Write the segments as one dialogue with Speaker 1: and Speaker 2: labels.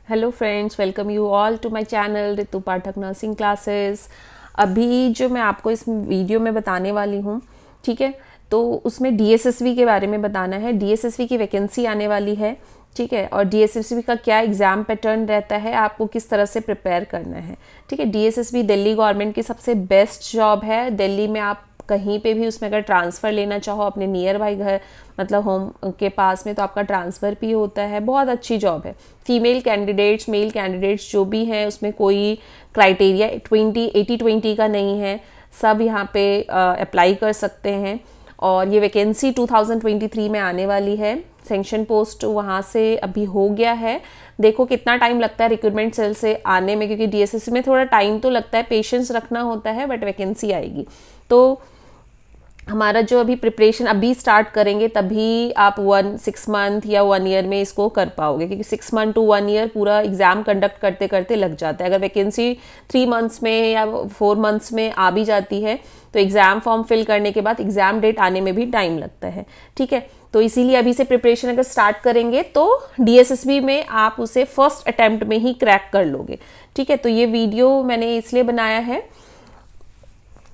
Speaker 1: Hello friends, welcome you all to my channel Ritu Pathak nursing classes. अभी जो मैं आपको इस वीडियो में बताने वाली हूँ, ठीक है, तो उसमें डीएसएसवी के बारे में बताना है। डीएसएसवी की वैकेंसी आने वाली है, ठीक है, और डीएसएसवी का क्या एग्ज़ाम पैटर्न रहता है, आपको किस तरह से प्रिपेयर करना है, ठीक है। डीएसएसवी दिल्ली गवर्नमेंट की सबसे बेस्ट जॉब है। दिल्ली में आप कहीं पे भी उसमें अगर ट्रांसफ़र लेना चाहो अपने नियर बाई घर, मतलब होम के पास में, तो आपका ट्रांसफ़र भी होता है। बहुत अच्छी जॉब है। फीमेल कैंडिडेट्स, मेल कैंडिडेट्स जो भी हैं, उसमें कोई क्राइटेरिया 80-20 का नहीं है। सब यहाँ पे अप्लाई कर सकते हैं। और ये वैकेंसी 2023 में आने वाली है। सेंक्शन पोस्ट वहाँ से अभी हो गया है। देखो कितना टाइम लगता है रिक्रूटमेंट सेल से आने में, क्योंकि डीएसएससी में थोड़ा टाइम तो लगता है, पेशेंस रखना होता है, बट वैकेंसी आएगी। तो हमारा जो अभी प्रिपरेशन अभी स्टार्ट करेंगे, तभी आप 6 मंथ या 1 ईयर में इसको कर पाओगे, क्योंकि 6 मंथ to 1 ईयर पूरा एग्जाम कंडक्ट करते करते लग जाता है। अगर वैकेंसी 3 मंथ्स में या 4 मंथ्स में आ भी जाती है, तो एग्जाम फॉर्म फिल करने के बाद एग्जाम डेट आने में भी टाइम लगता है, ठीक है। तो इसीलिए अभी से प्रिपरेशन अगर स्टार्ट करेंगे तो डीएसएसबी में आप उसे फर्स्ट अटेम्प्ट में ही क्रैक कर लोगे, ठीक है। तो ये वीडियो मैंने इसलिए बनाया है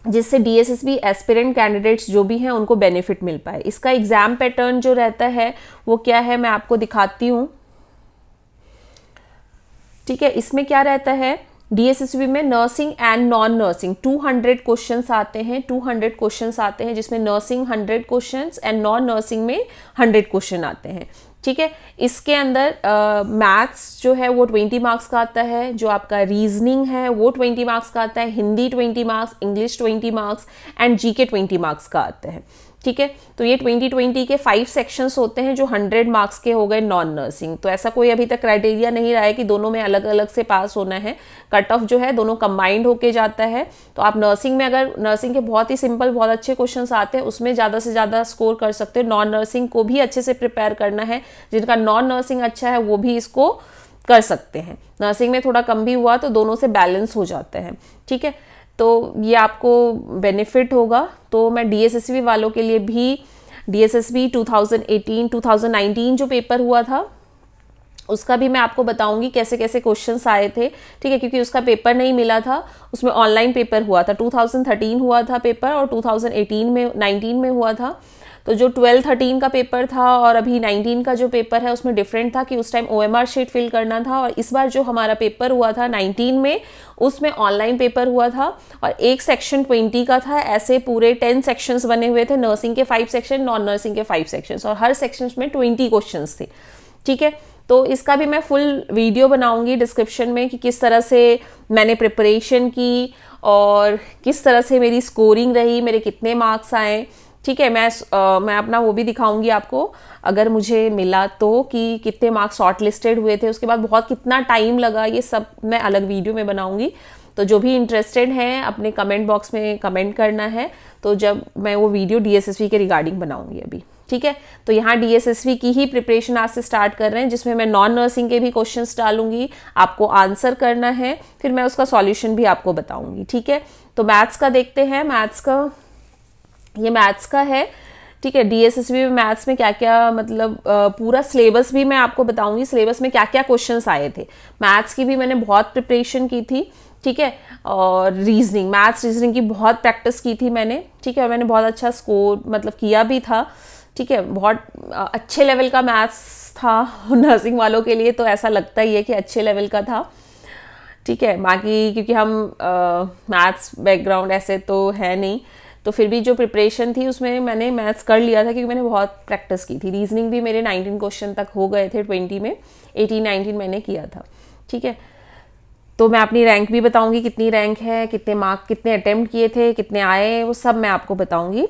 Speaker 1: जिससे डीएसएसबी एस्पिरेंट कैंडिडेट्स जो भी हैं उनको बेनिफिट मिल पाए। इसका एग्जाम पैटर्न जो रहता है वो क्या है, मैं आपको दिखाती हूँ, ठीक है। इसमें क्या रहता है, डीएसएसबी में nursing and non nursing 200 questions आते हैं। 200 क्वेश्चंस आते हैं, जिसमें nursing 100 questions and non nursing में 100 क्वेश्चन आते हैं, ठीक है। इसके अंदर मैथ्स जो है वो 20 मार्क्स का आता है। जो आपका रीजनिंग है वो 20 मार्क्स का आता है। Hindi 20 marks, English 20 marks and GK 20 marks का आता है, ठीक है। तो ये 20 के 5 सेक्शंस होते हैं, जो 100 मार्क्स के हो गए नॉन नर्सिंग। तो ऐसा कोई अभी तक क्राइटेरिया नहीं रहा है कि दोनों में अलग अलग से पास होना है। कट ऑफ जो है दोनों कंबाइंड होके जाता है। तो आप नर्सिंग में, अगर नर्सिंग के बहुत ही सिंपल, बहुत अच्छे क्वेश्चंस आते हैं, उसमें ज़्यादा से ज़्यादा स्कोर कर सकते हो। नॉन नर्सिंग को भी अच्छे से प्रिपेयर करना है। जिनका नॉन नर्सिंग अच्छा है वो भी इसको कर सकते हैं। नर्सिंग में थोड़ा कम भी हुआ तो दोनों से बैलेंस हो जाता है, ठीक है। तो ये आपको बेनिफिट होगा। तो मैं डीएसएसबी वालों के लिए भी, डीएसएसबी 2018-2019 जो पेपर हुआ था उसका भी मैं आपको बताऊंगी कैसे कैसे क्वेश्चंस आए थे, ठीक है, क्योंकि उसका पेपर नहीं मिला था। उसमें ऑनलाइन पेपर हुआ था। 2013 हुआ था पेपर और 19 में हुआ था। तो जो 12-13 का पेपर था और अभी 19 का जो पेपर है उसमें डिफरेंट था कि उस टाइम ओएमआर शीट फिल करना था, और इस बार जो हमारा पेपर हुआ था 19 में, उसमें ऑनलाइन पेपर हुआ था और एक सेक्शन 20 का था। ऐसे पूरे 10 सेक्शंस बने हुए थे। नर्सिंग के 5 सेक्शन, नॉन नर्सिंग के 5 सेक्शंस, और हर सेक्शन में 20 क्वेश्चंस थे, ठीक है। तो इसका भी मैं फुल वीडियो बनाऊंगी डिस्क्रिप्शन में कि किस तरह से मैंने प्रिपरेशन की और किस तरह से मेरी स्कोरिंग रही, मेरे कितने मार्क्स आए, ठीक है। मैं अपना वो भी दिखाऊंगी आपको, अगर मुझे मिला तो, कि कितने मार्क्स शॉर्ट लिस्टेड हुए थे, उसके बाद बहुत कितना टाइम लगा, ये सब मैं अलग वीडियो में बनाऊंगी। तो जो भी इंटरेस्टेड हैं अपने कमेंट बॉक्स में कमेंट करना है, तो जब मैं वो वीडियो डीएसएसवी के रिगार्डिंग बनाऊंगी अभी, ठीक है। तो यहाँ डीएसएसवी की ही प्रिपरेशन आज से स्टार्ट कर रहे हैं, जिसमें मैं नॉन नर्सिंग के भी क्वेश्चंस डालूंगी, आपको आंसर करना है, फिर मैं उसका सॉल्यूशन भी आपको बताऊंगी, ठीक है। तो मैथ्स का देखते हैं। मैथ्स का, ये मैथ्स का है, ठीक है। डीएसएसबी में मैथ्स में क्या क्या, मतलब पूरा सिलेबस भी मैं आपको बताऊंगी, सिलेबस में क्या क्या क्वेश्चंस आए थे। मैथ्स की भी मैंने बहुत प्रिपरेशन की थी, ठीक है। और रीजनिंग, मैथ्स रीजनिंग की बहुत प्रैक्टिस की थी मैंने, ठीक है। और मैंने बहुत अच्छा स्कोर मतलब किया भी था, ठीक है। बहुत अच्छे लेवल का मैथ्स था नर्सिंग वालों के लिए, तो ऐसा लगता ही है कि अच्छे लेवल का था, ठीक है। बाकी क्योंकि हम मैथ्स बैकग्राउंड ऐसे तो है नहीं, तो फिर भी जो प्रिपरेशन थी उसमें मैंने मैथ्स कर लिया था, क्योंकि मैंने बहुत प्रैक्टिस की थी। रीजनिंग भी मेरे 19 क्वेश्चन तक हो गए थे 20 में, 18-19 मैंने किया था, ठीक है। तो मैं अपनी रैंक भी बताऊंगी, कितनी रैंक है, कितने मार्क, कितने अटेम्प्ट किए थे, कितने आए, वो सब मैं आपको बताऊंगी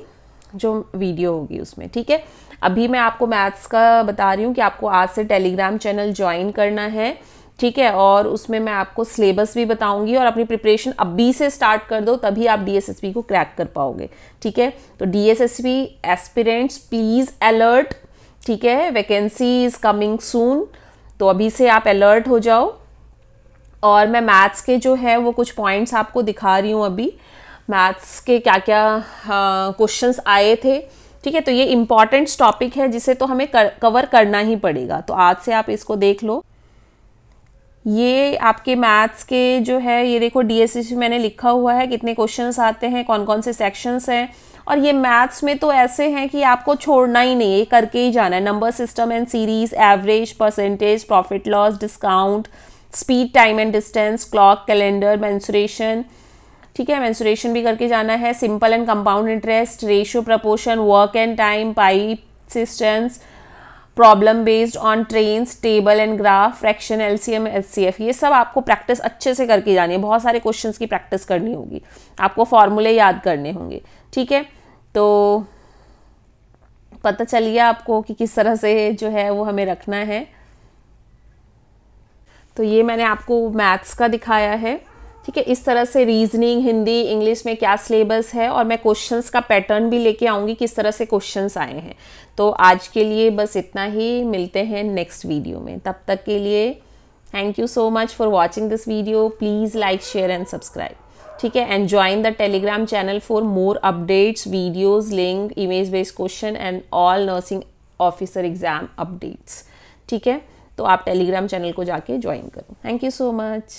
Speaker 1: जो वीडियो होगी उसमें, ठीक है। अभी मैं आपको मैथ्स का बता रही हूँ कि आपको आज से टेलीग्राम चैनल ज्वाइन करना है, ठीक है। और उसमें मैं आपको सिलेबस भी बताऊंगी, और अपनी प्रिपरेशन अभी से स्टार्ट कर दो, तभी आप डीएसएसबी को क्रैक कर पाओगे, ठीक है। तो डीएसएसबी एस्पिरेंट्स प्लीज अलर्ट, ठीक है। वैकेंसी इज कमिंग सून, तो अभी से आप अलर्ट हो जाओ। और मैं मैथ्स के जो है वो कुछ पॉइंट्स आपको दिखा रही हूँ अभी, मैथ्स के क्या क्या क्वेश्चंस आए थे, ठीक है। तो ये इंपॉर्टेंट टॉपिक है जिसे तो हमें कवर करना ही पड़ेगा, तो आज से आप इसको देख लो। ये आपके मैथ्स के जो है, ये देखो DSSB मैंने लिखा हुआ है कितने क्वेश्चंस आते हैं, कौन कौन से सेक्शंस हैं। और ये मैथ्स में तो ऐसे हैं कि आपको छोड़ना ही नहीं है, करके ही जाना है। Number system and series, average, percentage, profit loss, discount, speed, time and distance, clock, calendar, mensuration, ठीक है, मेंसुरेशन भी करके जाना है। Simple and compound interest, ratio, proportion, work and time, pipe systems, problem based on trains, table and graph, fraction, LCM, HCF, ये सब आपको practice अच्छे से करके जानी है। बहुत सारे क्वेश्चंस की प्रैक्टिस करनी होगी, आपको फॉर्मूले याद करने होंगे, ठीक है। तो पता चल गया आपको कि किस तरह से जो है वो हमें रखना है। तो ये मैंने आपको मैथ्स का दिखाया है, ठीक है। इस तरह से रीजनिंग, हिंदी, इंग्लिश में क्या सिलेबस है, और मैं क्वेश्चंस का पैटर्न भी लेके आऊँगी किस तरह से क्वेश्चंस आए हैं। तो आज के लिए बस इतना ही, मिलते हैं नेक्स्ट वीडियो में। तब तक के लिए thank you so much for watching this video. Please like, share and subscribe, ठीक है। And join the Telegram channel for more updates, videos, link, image based question and all nursing officer exam updates, ठीक है। तो आप Telegram channel को जाके join करो। Thank you so much.